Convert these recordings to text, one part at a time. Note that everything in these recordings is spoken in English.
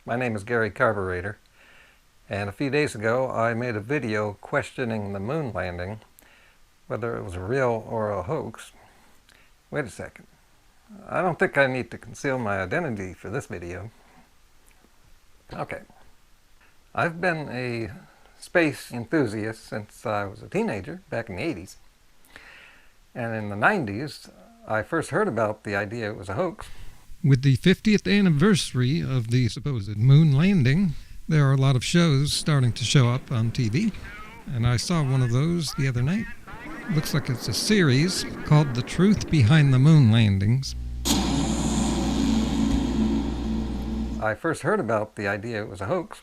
My name is Gary Carburetor, and a few days ago I made a video questioning the moon landing, whether it was real or a hoax. Wait a second. I don't think I need to conceal my identity for this video. Okay. I've been a space enthusiast since I was a teenager, back in the 80s. And in the 90s, I first heard about the idea it was a hoax. With the 50th anniversary of the supposed moon landing, there are a lot of shows starting to show up on TV, and I saw one of those the other night. Looks like it's a series called The Truth Behind the Moon Landings. I first heard about the idea it was a hoax,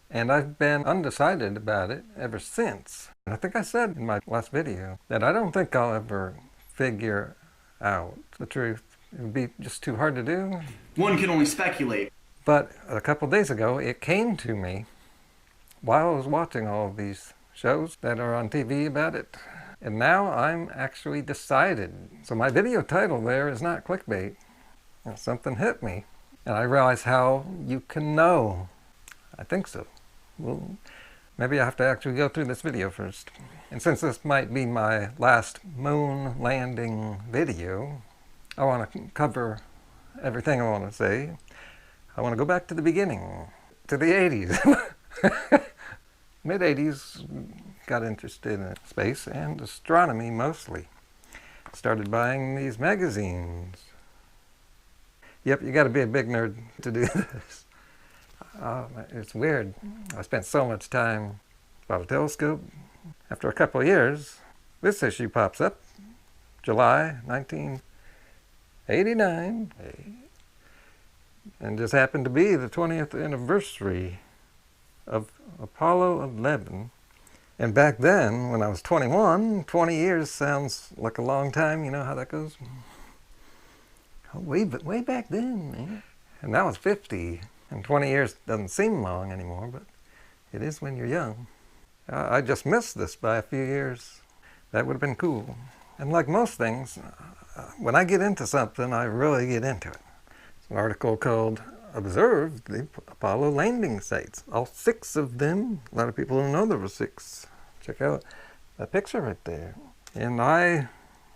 and I've been undecided about it ever since. And I think I said in my last video that I don't think I'll ever figure out the truth. It would be just too hard to do. One can only speculate. But a couple days ago, it came to me while I was watching all of these shows that are on TV about it. And now I'm actually decided. So my video title there is not clickbait. Something hit me. And I realized how you can know. I think so. Well, maybe I have to actually go through this video first. And since this might be my last moon landing video, I want to cover everything I want to say. I want to go back to the beginning, to the 80s. Mid-80s, got interested in space and astronomy mostly. Started buying these magazines. Yep, you got to be a big nerd to do this. It's weird. I spent so much time about a telescope. After a couple of years, this issue pops up, July 1989, and just happened to be the 20th anniversary of Apollo 11. And back then, when I was 21, 20 years sounds like a long time. You know how that goes? Way back then, man. And I was 50, and 20 years doesn't seem long anymore, but it is when you're young. I just missed this by a few years. That would have been cool. And like most things, when I get into something, I really get into it. It's an article called Observe the Apollo Landing Sites. All 6 of them. A lot of people don't know there were 6. Check out that picture right there. And I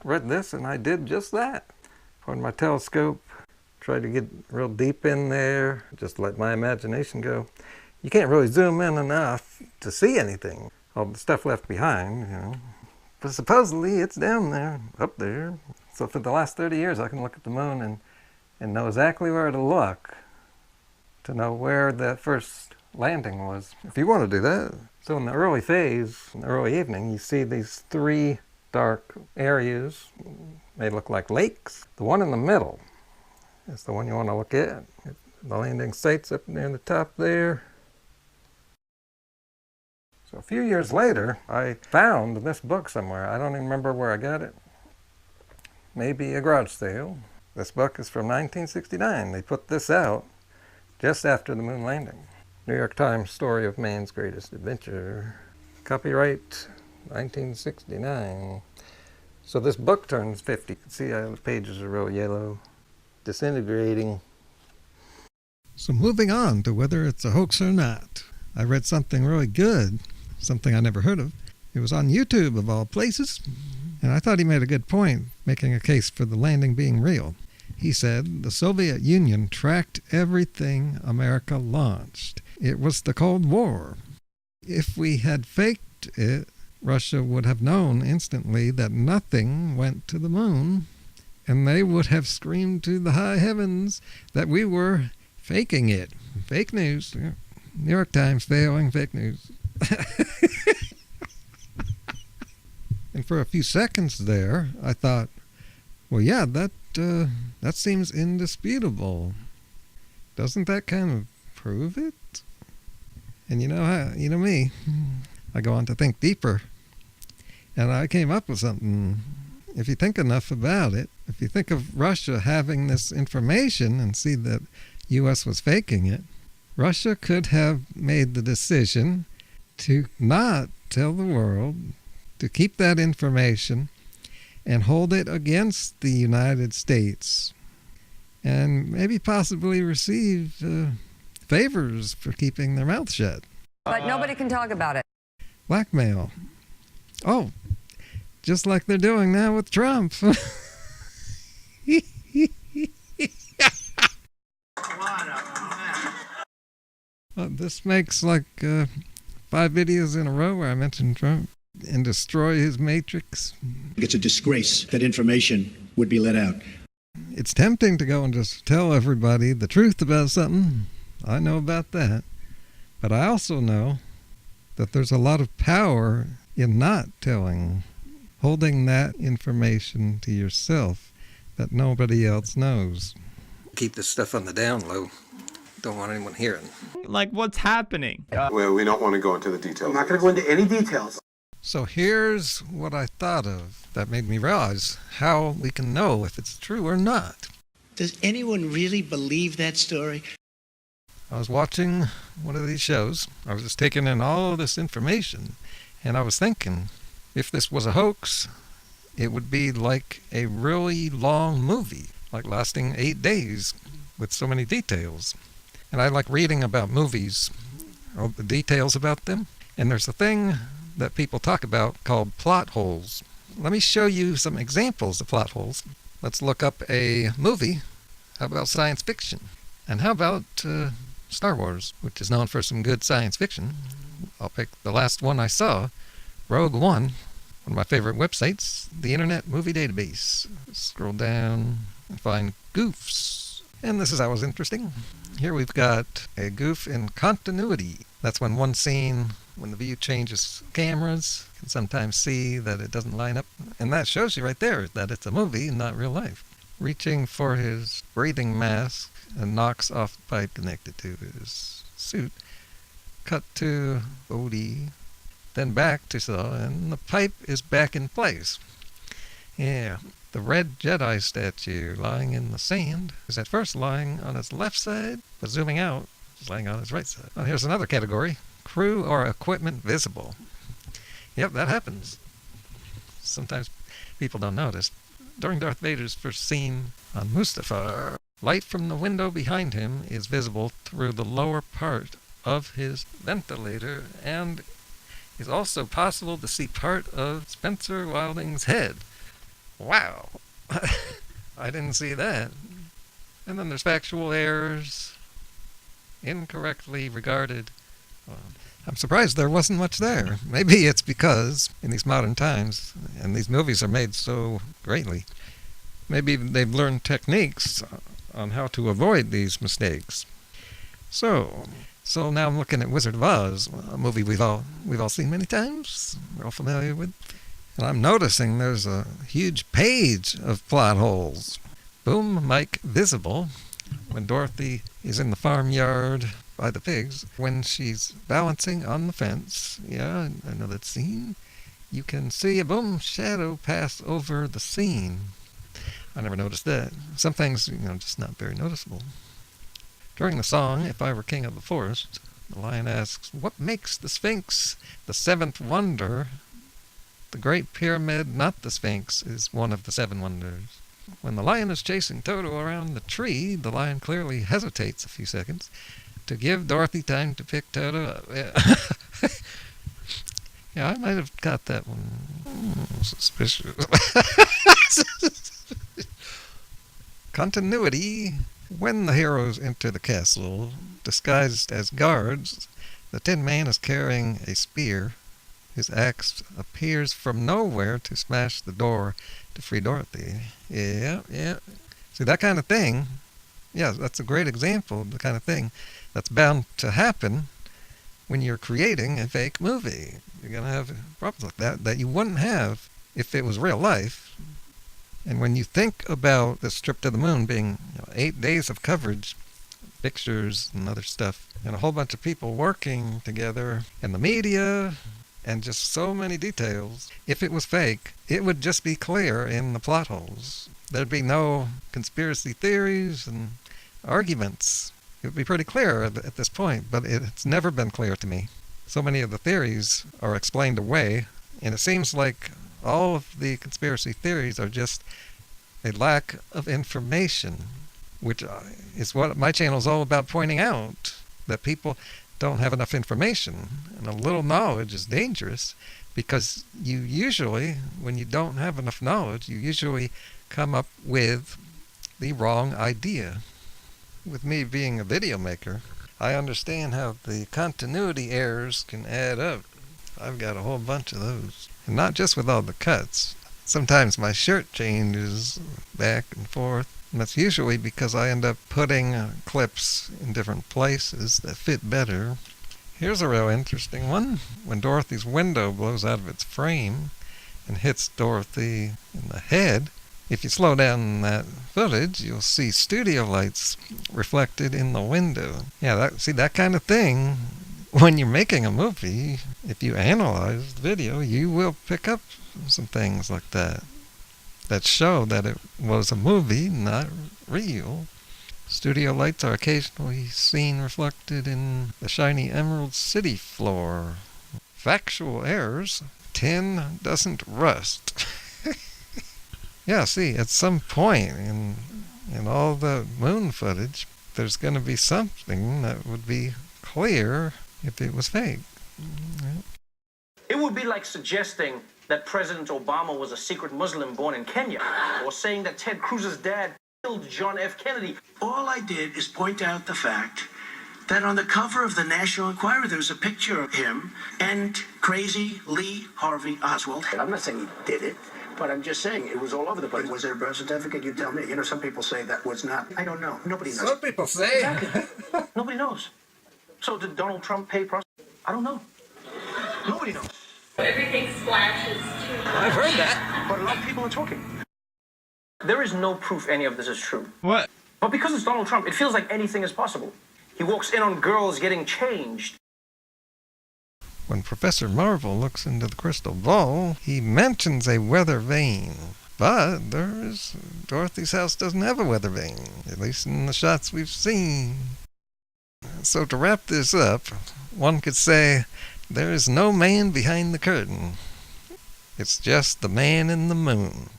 read this and I did just that. Put my telescope, tried to get real deep in there, just let my imagination go. You can't really zoom in enough to see anything. All the stuff left behind, you know. But supposedly it's down there, up there. So for the last 30 years I can look at the moon and know exactly where to look to know where that first landing was. If you want to do that. So in the early phase, in the early evening, you see these 3 dark areas. They look like lakes. The one in the middle is the one you want to look at. The landing site's up near the top there. So a few years later, I found this book somewhere. I don't even remember where I got it. Maybe a garage sale. This book is from 1969. They put this out just after the moon landing. New York Times Story of Man's Greatest Adventure. Copyright 1969. So this book turns 50. You can see how the pages are real yellow, disintegrating. So moving on to whether it's a hoax or not. I read something really good, something I never heard of. It was on YouTube of all places, and I thought he made a good point, making a case for the landing being real. He said the Soviet Union tracked everything America launched. It was the Cold War. If we had faked it, Russia would have known instantly that nothing went to the moon, and they would have screamed to the high heavens that we were faking it. Fake news. New York Times failing fake news. And for a few seconds there, I thought, well, yeah, that seems indisputable. Doesn't that kind of prove it? And you know me, I go on to think deeper. And I came up with something. If you think enough about it, if you think of Russia having this information and see that U.S. was faking it, Russia could have made the decision to not tell the world, to keep that information and hold it against the United States, and maybe possibly receive favors for keeping their mouth shut. But nobody can talk about it. Blackmail. Oh, just like they're doing now with Trump. This makes like 5 videos in a row where I mention Trump and destroy his matrix. It's a disgrace that information would be let out. It's tempting to go and just tell everybody the truth about something. I know about that. But I also know that there's a lot of power in not telling, holding that information to yourself that nobody else knows. Keep this stuff on the down low. Don't want anyone hearing. Like, what's happening? Well, we don't want to go into the details. I'm not going to go into any details. So here's what I thought of that made me realize how we can know if it's true or not. Does anyone really believe that story? I was watching one of these shows. I was just taking in all this information, and I was thinking, if this was a hoax, it would be like a really long movie, like lasting 8 days with so many details. And I like reading about movies, all the details about them. And there's a thing that people talk about called plot holes. Let me show you some examples of plot holes. Let's look up a movie. How about science fiction? And how about Star Wars, which is known for some good science fiction? I'll pick the last one I saw, Rogue One, one of my favorite websites, the Internet Movie Database. Scroll down and find goofs. And this is always interesting. Here we've got a goof in continuity. That's when one scene, when the view changes cameras, you can sometimes see that it doesn't line up. And that shows you right there that it's a movie, not real life. Reaching for his breathing mask and knocks off the pipe connected to his suit. Cut to Odie, then back to Saw, and the pipe is back in place. Yeah. The red Jedi statue lying in the sand is at first lying on its left side, but zooming out, it's lying on its right side. Well, here's another category. Crew or equipment visible. Yep, that happens. Sometimes people don't notice. During Darth Vader's first scene on Mustafar, light from the window behind him is visible through the lower part of his ventilator, and it's also possible to see part of Spencer Wilding's head. Wow, I didn't see that. And then there's factual errors, incorrectly regarded. I'm surprised there wasn't much there. Maybe it's because in these modern times, and these movies are made so greatly, maybe they've learned techniques on how to avoid these mistakes. So now I'm looking at Wizard of Oz, a movie we've all seen many times, we're all familiar with. And I'm noticing there's a huge page of plot holes. Boom mic visible when Dorothy is in the farmyard by the pigs. When she's balancing on the fence, yeah, I know that scene. You can see a boom shadow pass over the scene. I never noticed that. Some things, just not very noticeable. During the song, If I Were King of the Forest, the lion asks, what makes the Sphinx the seventh wonder? The Great Pyramid, not the Sphinx, is one of the 7 wonders. When the lion is chasing Toto around the tree, the lion clearly hesitates a few seconds to give Dorothy time to pick Toto up. Yeah, yeah, I might have got that one. Suspicious. Continuity. When the heroes enter the castle, disguised as guards, the Tin Man is carrying a spear. His axe appears from nowhere to smash the door to free Dorothy. Yeah. See, that kind of thing, yeah, that's a great example of the kind of thing that's bound to happen when you're creating a fake movie. You're going to have problems like that you wouldn't have if it was real life. And when you think about this trip to the moon being 8 days of coverage, pictures and other stuff, and a whole bunch of people working together, and the media, and just so many details. If it was fake, it would just be clear in the plot holes. There'd be no conspiracy theories and arguments. It would be pretty clear at this point, but it's never been clear to me. So many of the theories are explained away, and it seems like all of the conspiracy theories are just a lack of information, which is what my channel is all about pointing out. that people don't have enough information, and a little knowledge is dangerous because you usually, when you don't have enough knowledge, you usually come up with the wrong idea. With me being a video maker, I understand how the continuity errors can add up. I've got a whole bunch of those. And not just with all the cuts. Sometimes my shirt changes back and forth. And that's usually because I end up putting clips in different places that fit better. Here's a real interesting one. When Dorothy's window blows out of its frame and hits Dorothy in the head, if you slow down that footage, you'll see studio lights reflected in the window. Yeah, that kind of thing. When you're making a movie, if you analyze the video, you will pick up some things like that show that it was a movie, not real. Studio lights are occasionally seen reflected in the shiny Emerald City floor. Factual errors. Tin doesn't rust. Yeah, see, at some point in all the moon footage, there's going to be something that would be clear if it was fake. It would be like suggesting that President Obama was a secret Muslim born in Kenya, or saying that Ted Cruz's dad killed John F. Kennedy. All I did is point out the fact that on the cover of the National Enquirer, there was a picture of him and crazy Lee Harvey Oswald. I'm not saying he did it, but I'm just saying it was all over the place. Was there a birth certificate? You tell me. You know, some people say that was not. I don't know. Nobody knows. Some people say. Exactly. Nobody knows. So did Donald Trump pay prostitutes? I don't know. Nobody knows. Everything splashes too. I've heard that. But a lot of people are talking. There is no proof any of this is true. What? But because it's Donald Trump, it feels like anything is possible. He walks in on girls getting changed. When Professor Marvel looks into the crystal ball, he mentions a weather vane. But Dorothy's house doesn't have a weather vane, at least in the shots we've seen. So to wrap this up, one could say there is no man behind the curtain. It's just the man in the moon.